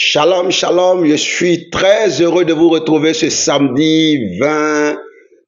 Shalom, shalom, je suis très heureux de vous retrouver ce samedi 20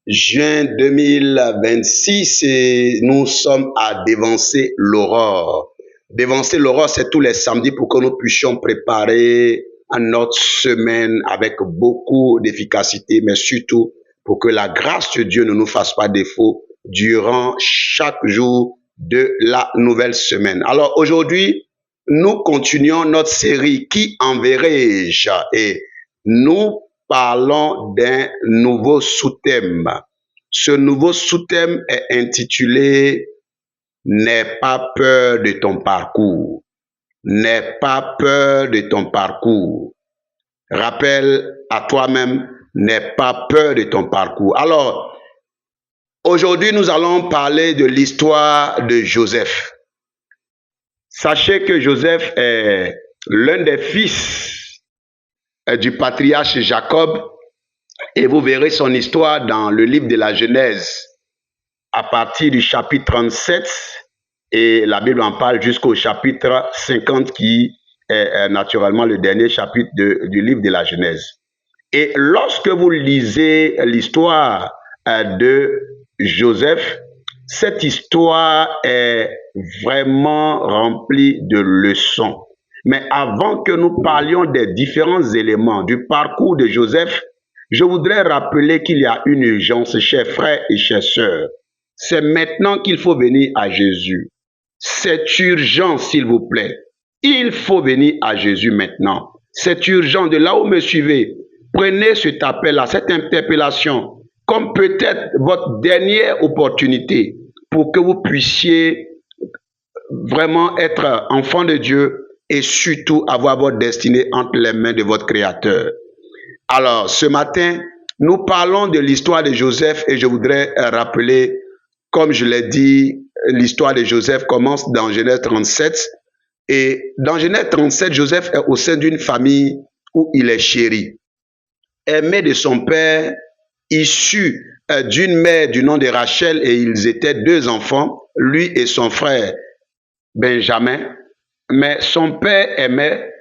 juin 2026 et nous sommes à Dévancer l'Aurore. Dévancer l'Aurore, c'est tous les samedis pour que nous puissions préparer notre semaine avec beaucoup d'efficacité, mais surtout pour que la grâce de Dieu ne nous fasse pas défaut durant chaque jour de la nouvelle semaine. Alors aujourd'hui, nous continuons notre série Qui enverrai-je? Et nous parlons d'un nouveau sous-thème. Ce nouveau sous-thème est intitulé N'aie pas peur de ton parcours. N'aie pas peur de ton parcours. Rappelle à toi-même, n'aie pas peur de ton parcours. Alors, aujourd'hui, nous allons parler de l'histoire de Joseph. Sachez que Joseph est l'un des fils du patriarche Jacob et vous verrez son histoire dans le livre de la Genèse à partir du chapitre 37 et la Bible en parle jusqu'au chapitre 50 qui est naturellement le dernier chapitre du livre de la Genèse. Et lorsque vous lisez l'histoire de Joseph, cette histoire est vraiment remplie de leçons. Mais avant que nous parlions des différents éléments du parcours de Joseph, je voudrais rappeler qu'il y a une urgence, chers frères et chères sœurs. C'est maintenant qu'il faut venir à Jésus. C'est urgent, s'il vous plaît. Il faut venir à Jésus maintenant. C'est urgent. De là où me suivez, prenez cet appel-là, cette interpellation, comme peut-être votre dernière opportunité pour que vous puissiez vraiment être enfant de Dieu et surtout avoir votre destinée entre les mains de votre Créateur. Alors, ce matin, nous parlons de l'histoire de Joseph et je voudrais rappeler, comme je l'ai dit, l'histoire de Joseph commence dans Genèse 37. Et dans Genèse 37, Joseph est au sein d'une famille où il est chéri, aimé de son père, issu d'une mère du nom de Rachel, et ils étaient deux enfants, lui et son frère Benjamin. Mais son père aimait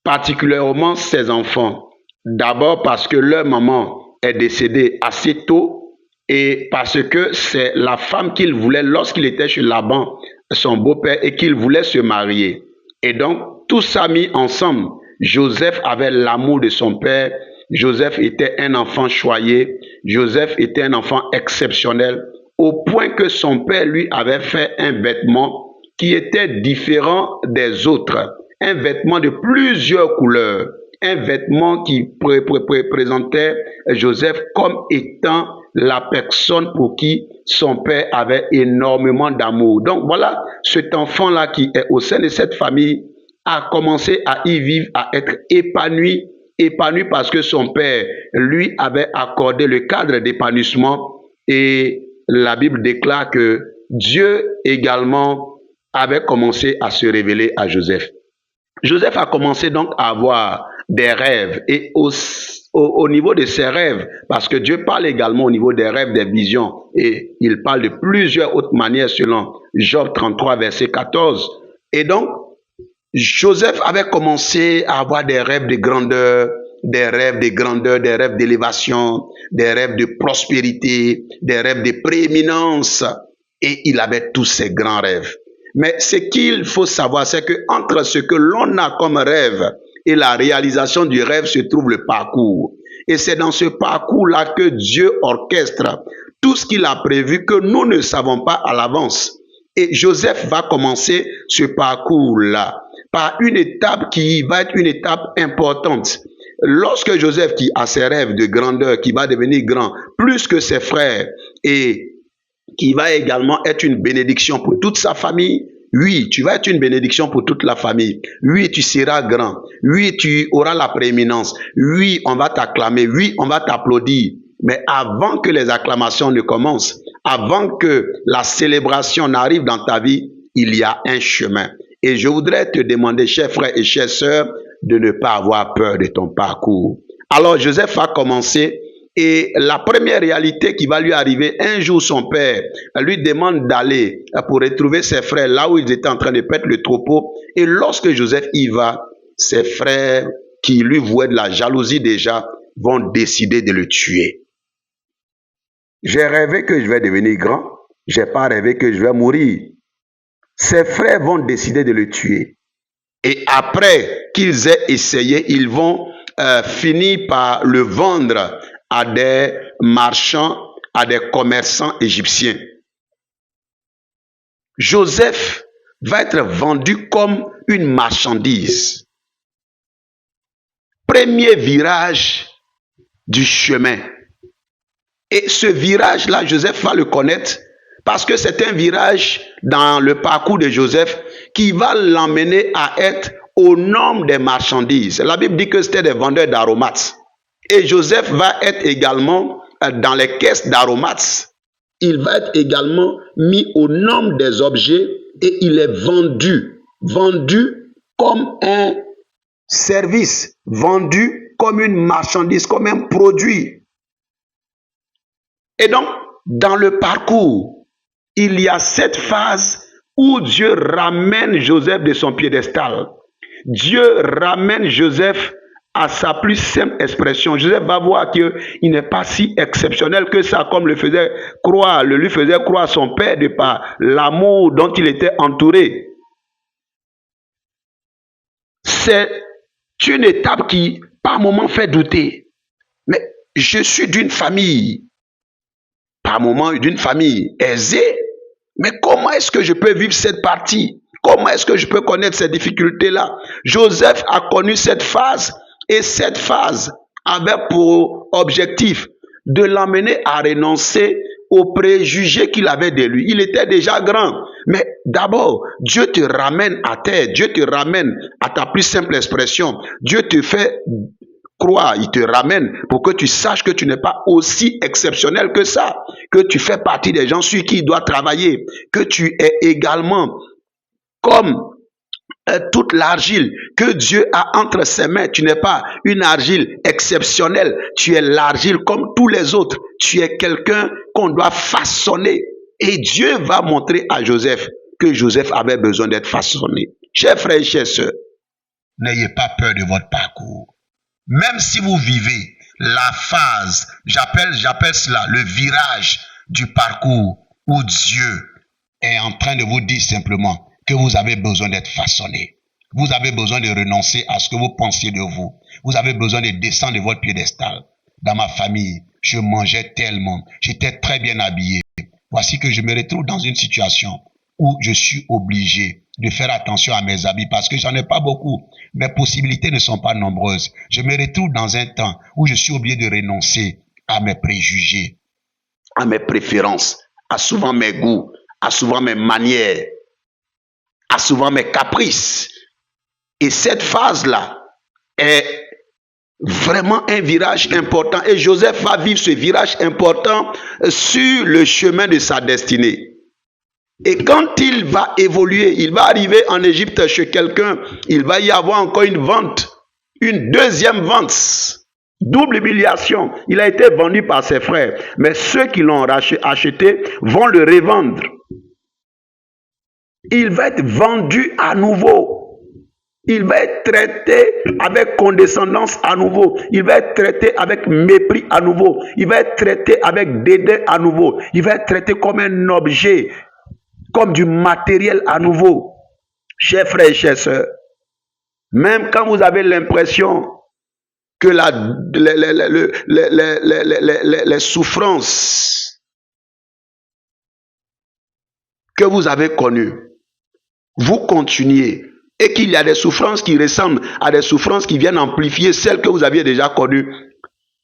particulièrement ses enfants. D'abord parce que leur maman est décédée assez tôt et parce que c'est la femme qu'il voulait lorsqu'il était chez Laban, son beau-père, et qu'il voulait se marier. Et donc, tout ça mis ensemble, Joseph avait l'amour de son père. Joseph était un enfant choyé. Joseph était un enfant exceptionnel, au point que son père lui avait fait un vêtement qui était différent des autres, un vêtement de plusieurs couleurs, un vêtement qui présentait Joseph comme étant la personne pour qui son père avait énormément d'amour. Donc voilà, cet enfant-là qui est au sein de cette famille a commencé à y vivre, à être épanoui parce que son père lui avait accordé le cadre d'épanouissement et la Bible déclare que Dieu également avait commencé à se révéler à Joseph. Joseph a commencé donc à avoir des rêves et au niveau de ses rêves, parce que Dieu parle également au niveau des rêves, des visions, et il parle de plusieurs autres manières selon Job 33, verset 14. Et donc, Joseph avait commencé à avoir des rêves de grandeur, des rêves de grandeur, des rêves d'élévation, des rêves de prospérité, des rêves de prééminence, et il avait tous ces grands rêves. Mais ce qu'il faut savoir, c'est que entre ce que l'on a comme rêve et la réalisation du rêve se trouve le parcours. Et c'est dans ce parcours-là que Dieu orchestre tout ce qu'il a prévu que nous ne savons pas à l'avance. Et Joseph va commencer ce parcours-là par une étape qui va être une étape importante. Lorsque Joseph, qui a ses rêves de grandeur, qui va devenir grand, plus que ses frères, et qui va également être une bénédiction pour toute sa famille. Oui, tu vas être une bénédiction pour toute la famille. Oui, tu seras grand. Oui, tu auras la prééminence. Oui, on va t'acclamer. Oui, on va t'applaudir. Mais avant que les acclamations ne commencent, avant que la célébration n'arrive dans ta vie, il y a un chemin. Et je voudrais te demander, chers frères et chères sœurs, de ne pas avoir peur de ton parcours. Alors, Joseph a commencé. Et la première réalité qui va lui arriver, un jour son père lui demande d'aller pour retrouver ses frères là où ils étaient en train de paître le troupeau. Et lorsque Joseph y va, ses frères qui lui vouaient de la jalousie déjà vont décider de le tuer. J'ai rêvé que je vais devenir grand. J'ai pas rêvé que je vais mourir. Ses frères vont décider de le tuer. Et après qu'ils aient essayé, ils vont finir par le vendre à des marchands, à des commerçants égyptiens. Joseph va être vendu comme une marchandise. Premier virage du chemin. Et ce virage-là, Joseph va le connaître parce que c'est un virage dans le parcours de Joseph qui va l'emmener à être au nombre des marchandises. La Bible dit que c'était des vendeurs d'aromates. Et Joseph va être également dans les caisses d'aromates. Il va être également mis au nombre des objets et il est vendu. Vendu comme un service, vendu comme une marchandise, comme un produit. Et donc, dans le parcours, il y a cette phase où Dieu ramène Joseph de son piédestal. Dieu ramène Joseph à sa plus simple expression. Joseph va voir qu'il n'est pas si exceptionnel que ça, comme lui faisait croire son père de par l'amour dont il était entouré. C'est une étape qui, par moments, fait douter. Mais je suis d'une famille, par moments, d'une famille aisée. Mais comment est-ce que je peux vivre cette partie? Comment est-ce que je peux connaître ces difficultés-là? Joseph a connu cette phase et cette phase avait pour objectif de l'amener à renoncer aux préjugés qu'il avait de lui. Il était déjà grand. Mais d'abord, Dieu te ramène à terre. Dieu te ramène à ta plus simple expression. Dieu te fait croire, il te ramène pour que tu saches que tu n'es pas aussi exceptionnel que ça, que tu fais partie des gens sur qui il doit travailler, que tu es également comme toute l'argile que Dieu a entre ses mains. Tu n'es pas une argile exceptionnelle, tu es l'argile comme tous les autres. Tu es quelqu'un qu'on doit façonner. Et Dieu va montrer à Joseph que Joseph avait besoin d'être façonné. Chers frères et chères sœurs, n'ayez pas peur de votre parcours. Même si vous vivez la phase, j'appelle cela le virage du parcours où Dieu est en train de vous dire simplement que vous avez besoin d'être façonné. Vous avez besoin de renoncer à ce que vous pensiez de vous. Vous avez besoin de descendre de votre piédestal. Dans ma famille, je mangeais tellement, j'étais très bien habillé. Voici que je me retrouve dans une situation où je suis obligé de faire attention à mes habits parce que j'en ai pas beaucoup. Mes possibilités ne sont pas nombreuses. Je me retrouve dans un temps où je suis obligé de renoncer à mes préjugés, à mes préférences, à souvent mes goûts, à souvent mes manières, à souvent mes caprices. Et cette phase-là est vraiment un virage important. Et Joseph va vivre ce virage important sur le chemin de sa destinée. Et quand il va évoluer, il va arriver en Égypte chez quelqu'un, il va y avoir encore une vente, une deuxième vente, double humiliation. Il a été vendu par ses frères, mais ceux qui l'ont acheté vont le revendre. Il va être vendu à nouveau. Il va être traité avec condescendance à nouveau. Il va être traité avec mépris à nouveau. Il va être traité avec dédain à nouveau. Il va être traité comme un objet, comme du matériel à nouveau. Chers frères et chères sœurs, même quand vous avez l'impression que les souffrances que vous avez connues, vous continuez, et qu'il y a des souffrances qui ressemblent à des souffrances qui viennent amplifier celles que vous aviez déjà connues,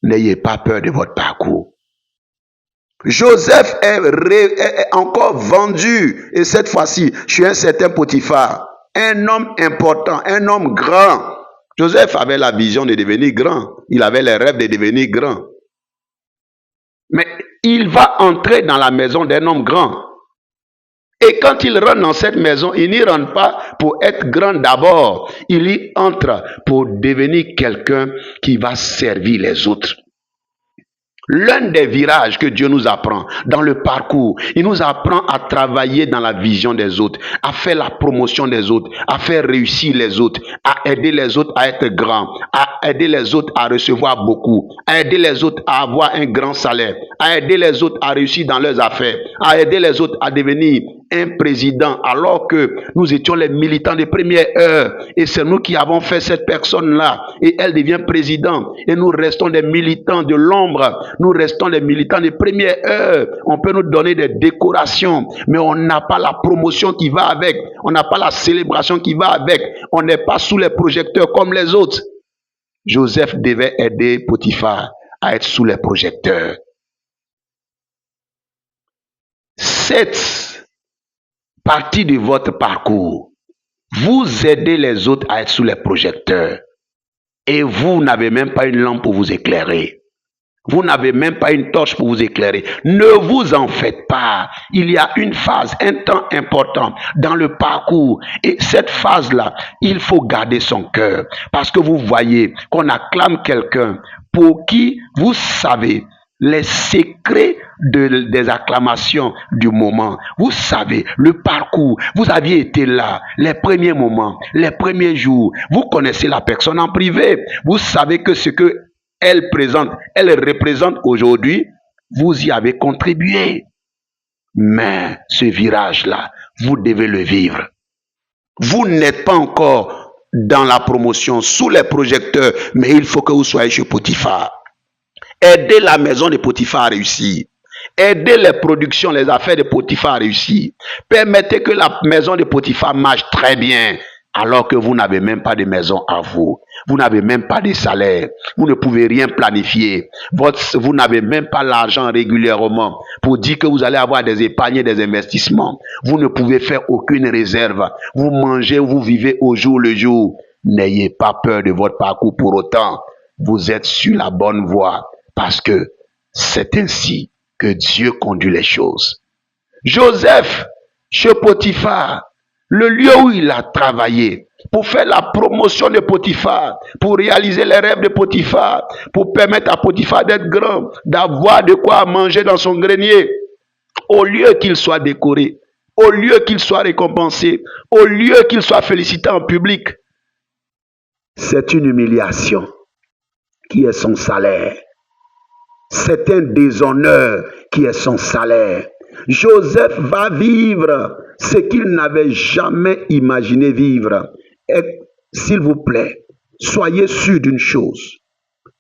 n'ayez pas peur de votre parcours. Joseph est encore vendu, et cette fois-ci, chez un certain Potiphar, un homme important, un homme grand. Joseph avait la vision de devenir grand, il avait les rêves de devenir grand. Mais il va entrer dans la maison d'un homme grand. Et quand il rentre dans cette maison, il n'y rentre pas pour être grand d'abord, il y entre pour devenir quelqu'un qui va servir les autres. L'un des virages que Dieu nous apprend dans le parcours, il nous apprend à travailler dans la vision des autres, à faire la promotion des autres, à faire réussir les autres, à aider les autres à être grands, à aider les autres à recevoir beaucoup, à aider les autres à avoir un grand salaire, à aider les autres à réussir dans leurs affaires, à aider les autres à devenir un président alors que nous étions les militants de première heure et c'est nous qui avons fait cette personne-là et elle devient présidente et nous restons des militants de l'ombre, nous restons des militants de première heure. On peut nous donner des décorations mais on n'a pas la promotion qui va avec, on n'a pas la célébration qui va avec, on n'est pas sous les projecteurs comme les autres. Joseph devait aider Potiphar à être sous les projecteurs. Cette partie de votre parcours, vous aidez les autres à être sous les projecteurs et vous n'avez même pas une lampe pour vous éclairer. Vous n'avez même pas une torche pour vous éclairer. Ne vous en faites pas. Il y a une phase, un temps important dans le parcours. Et cette phase-là, il faut garder son cœur. Parce que vous voyez qu'on acclame quelqu'un pour qui vous savez les secrets des acclamations du moment. Vous savez, le parcours, vous aviez été là, les premiers moments, les premiers jours. Vous connaissez la personne en privé. Vous savez que ce que elle représente aujourd'hui, vous y avez contribué. Mais ce virage-là, vous devez le vivre. Vous n'êtes pas encore dans la promotion, sous les projecteurs, mais il faut que vous soyez chez Potiphar. Aidez la maison de Potiphar à réussir. Aidez les productions, les affaires de Potiphar à réussir. Permettez que la maison de Potiphar marche très bien, alors que vous n'avez même pas de maison à vous. Vous n'avez même pas de salaire. Vous ne pouvez rien planifier. Vous n'avez même pas l'argent régulièrement pour dire que vous allez avoir des épargnes, des investissements. Vous ne pouvez faire aucune réserve. Vous mangez, vous vivez au jour le jour. N'ayez pas peur de votre parcours pour autant. Vous êtes sur la bonne voie parce que c'est ainsi que Dieu conduit les choses. Joseph, chez Potiphar, le lieu où il a travaillé pour faire la promotion de Potiphar, pour réaliser les rêves de Potiphar, pour permettre à Potiphar d'être grand, d'avoir de quoi manger dans son grenier, au lieu qu'il soit décoré, au lieu qu'il soit récompensé, au lieu qu'il soit félicité en public, c'est une humiliation qui est son salaire. C'est un déshonneur qui est son salaire. Joseph va vivre ce qu'il n'avait jamais imaginé vivre. Et s'il vous plaît, soyez sûr d'une chose.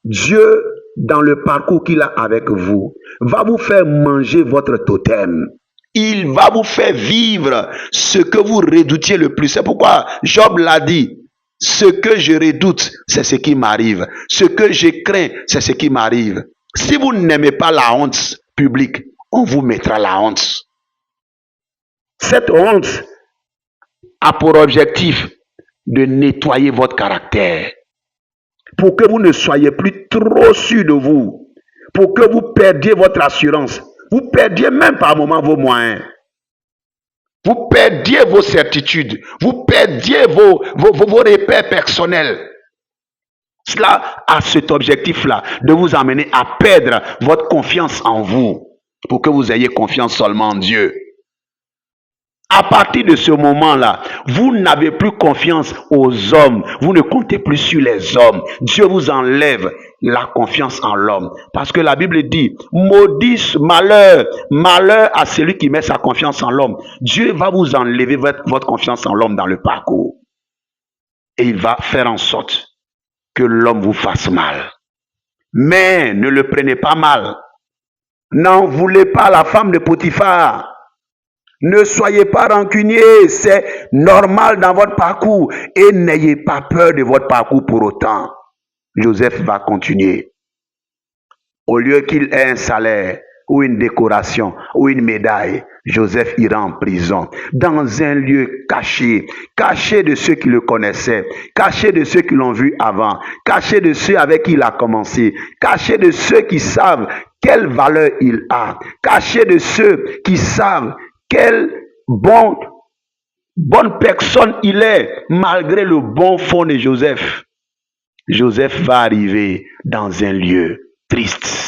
Dieu, dans le parcours qu'il a avec vous, va vous faire manger votre totem. Il va vous faire vivre ce que vous redoutiez le plus. C'est pourquoi Job l'a dit. Ce que je redoute, c'est ce qui m'arrive. Ce que je crains, c'est ce qui m'arrive. Si vous n'aimez pas la honte publique, on vous mettra la honte. Cette honte a pour objectif de nettoyer votre caractère, pour que vous ne soyez plus trop sûr de vous, pour que vous perdiez votre assurance, vous perdiez même par moments vos moyens, vous perdiez vos certitudes, vous perdiez vos repères personnels. Cela a cet objectif-là, de vous amener à perdre votre confiance en vous, pour que vous ayez confiance seulement en Dieu. À partir de ce moment-là, vous n'avez plus confiance aux hommes, vous ne comptez plus sur les hommes. Dieu vous enlève la confiance en l'homme. Parce que la Bible dit, maudit malheur, malheur à celui qui met sa confiance en l'homme. Dieu va vous enlever votre confiance en l'homme dans le parcours. Et il va faire en sorte que l'homme vous fasse mal. Mais ne le prenez pas mal. N'en voulez pas la femme de Potiphar. Ne soyez pas rancunier, c'est normal dans votre parcours. Et n'ayez pas peur de votre parcours pour autant. Joseph va continuer. Au lieu qu'il ait un salaire, ou une décoration, ou une médaille, Joseph ira en prison, dans un lieu caché, caché de ceux qui le connaissaient, caché de ceux qui l'ont vu avant, caché de ceux avec qui il a commencé, caché de ceux qui savent quelle valeur il a, caché de ceux qui savent quelle bonne personne il est, malgré le bon fond de Joseph. Joseph va arriver dans un lieu triste.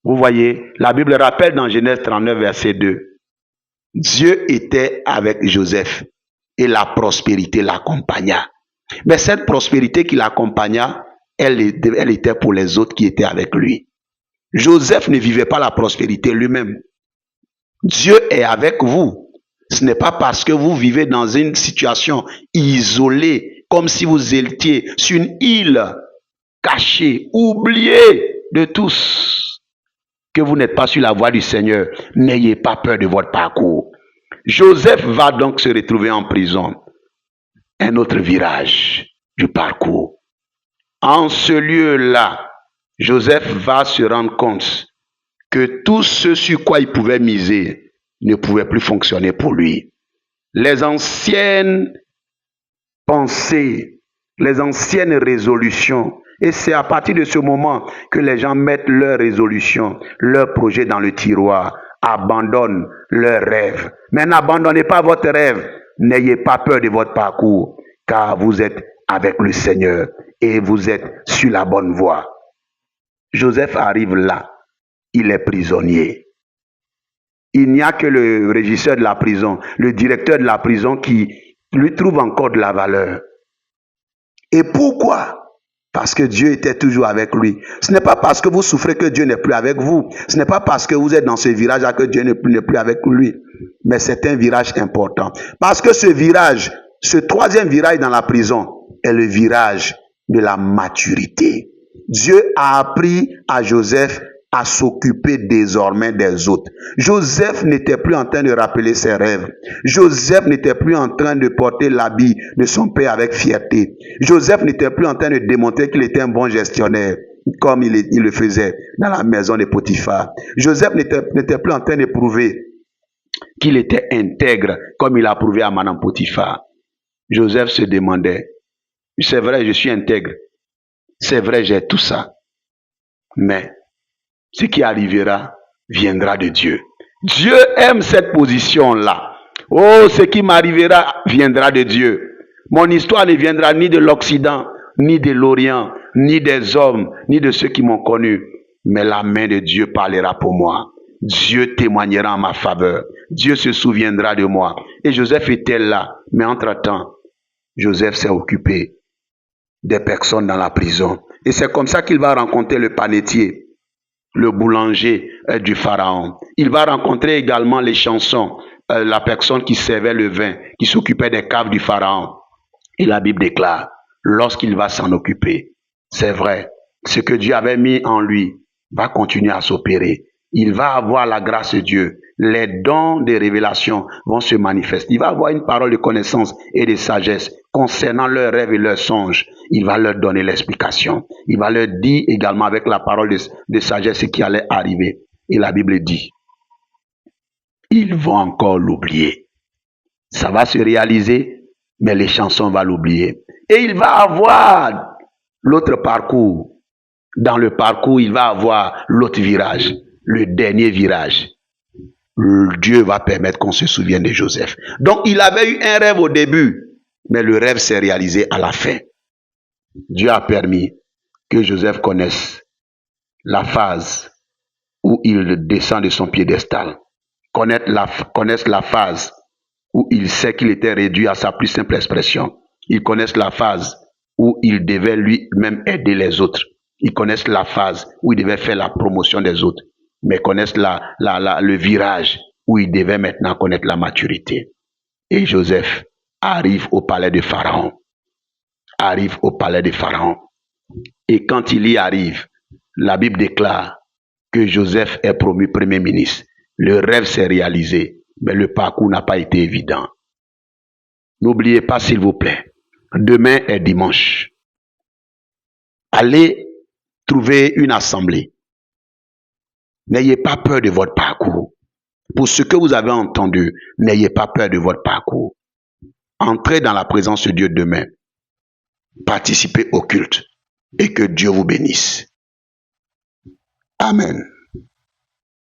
Vous voyez, la Bible rappelle dans Genèse 39, verset 2, Dieu était avec Joseph et la prospérité l'accompagna. Mais cette prospérité qui l'accompagna, elle était pour les autres qui étaient avec lui. Joseph ne vivait pas la prospérité lui-même. Dieu est avec vous. Ce n'est pas parce que vous vivez dans une situation isolée, comme si vous étiez sur une île cachée, oubliée de tous, que vous n'êtes pas sur la voie du Seigneur. N'ayez pas peur de votre parcours. Joseph va donc se retrouver en prison. Un autre virage du parcours. En ce lieu-là, Joseph va se rendre compte que tout ce sur quoi il pouvait miser ne pouvait plus fonctionner pour lui. Les anciennes pensées, les anciennes résolutions, et c'est à partir de ce moment que les gens mettent leurs résolutions, leurs projets dans le tiroir, abandonnent leurs rêves. Mais n'abandonnez pas votre rêve, n'ayez pas peur de votre parcours, car vous êtes avec le Seigneur et vous êtes sur la bonne voie. Joseph arrive là, il est prisonnier. Il n'y a que le régisseur de la prison, le directeur de la prison qui lui trouve encore de la valeur. Et pourquoi? Parce que Dieu était toujours avec lui. Ce n'est pas parce que vous souffrez que Dieu n'est plus avec vous. Ce n'est pas parce que vous êtes dans ce virage-là que Dieu n'est plus avec lui. Mais c'est un virage important. Parce que ce virage, ce troisième virage dans la prison, est le virage de la maturité. Dieu a appris à Joseph à s'occuper désormais des autres. Joseph n'était plus en train de rappeler ses rêves. Joseph n'était plus en train de porter l'habit de son père avec fierté. Joseph n'était plus en train de démontrer qu'il était un bon gestionnaire, comme il le faisait dans la maison de Potiphar. Joseph n'était plus en train de prouver qu'il était intègre, comme il a prouvé à Madame Potiphar. Joseph se demandait, c'est vrai, je suis intègre. C'est vrai, j'ai tout ça. Mais ce qui arrivera viendra de Dieu. Dieu aime cette position-là. Oh, ce qui m'arrivera viendra de Dieu. Mon histoire ne viendra ni de l'Occident, ni de l'Orient, ni des hommes, ni de ceux qui m'ont connu. Mais la main de Dieu parlera pour moi. Dieu témoignera en ma faveur. Dieu se souviendra de moi. Et Joseph était là. Mais entre-temps, Joseph s'est occupé des personnes dans la prison. Et c'est comme ça qu'il va rencontrer le panetier, le boulanger du Pharaon. Il va rencontrer également les chansons, la personne qui servait le vin, qui s'occupait des caves du Pharaon. Et la Bible déclare, lorsqu'il va s'en occuper, c'est vrai, ce que Dieu avait mis en lui va continuer à s'opérer. Il va avoir la grâce de Dieu. Les dons de révélation vont se manifester. Il va avoir une parole de connaissance et de sagesse concernant leurs rêves et leurs songes. Il va leur donner l'explication. Il va leur dire également avec la parole de sagesse ce qui allait arriver. Et la Bible dit, ils vont encore l'oublier. Ça va se réaliser, mais les chansons vont l'oublier. Et il va avoir l'autre parcours. Dans le parcours, il va avoir l'autre virage, le dernier virage. Dieu va permettre qu'on se souvienne de Joseph. Donc, il avait eu un rêve au début, mais le rêve s'est réalisé à la fin. Dieu a permis que Joseph connaisse la phase où il descend de son piédestal, connaisse la phase où il sait qu'il était réduit à sa plus simple expression. Il connaisse la phase où il devait lui-même aider les autres. Ils connaissent la phase où il devait faire la promotion des autres, mais connaissent le virage où il devait maintenant connaître la maturité. Et Joseph arrive au palais de Pharaon. Arrive au palais de Pharaon. Et quand il y arrive, la Bible déclare que Joseph est promu premier ministre. Le rêve s'est réalisé, mais le parcours n'a pas été évident. N'oubliez pas, s'il vous plaît, demain est dimanche. Allez trouver une assemblée. N'ayez pas peur de votre parcours. Pour ce que vous avez entendu, n'ayez pas peur de votre parcours. Entrez dans la présence de Dieu demain. Participez au culte et que Dieu vous bénisse. Amen.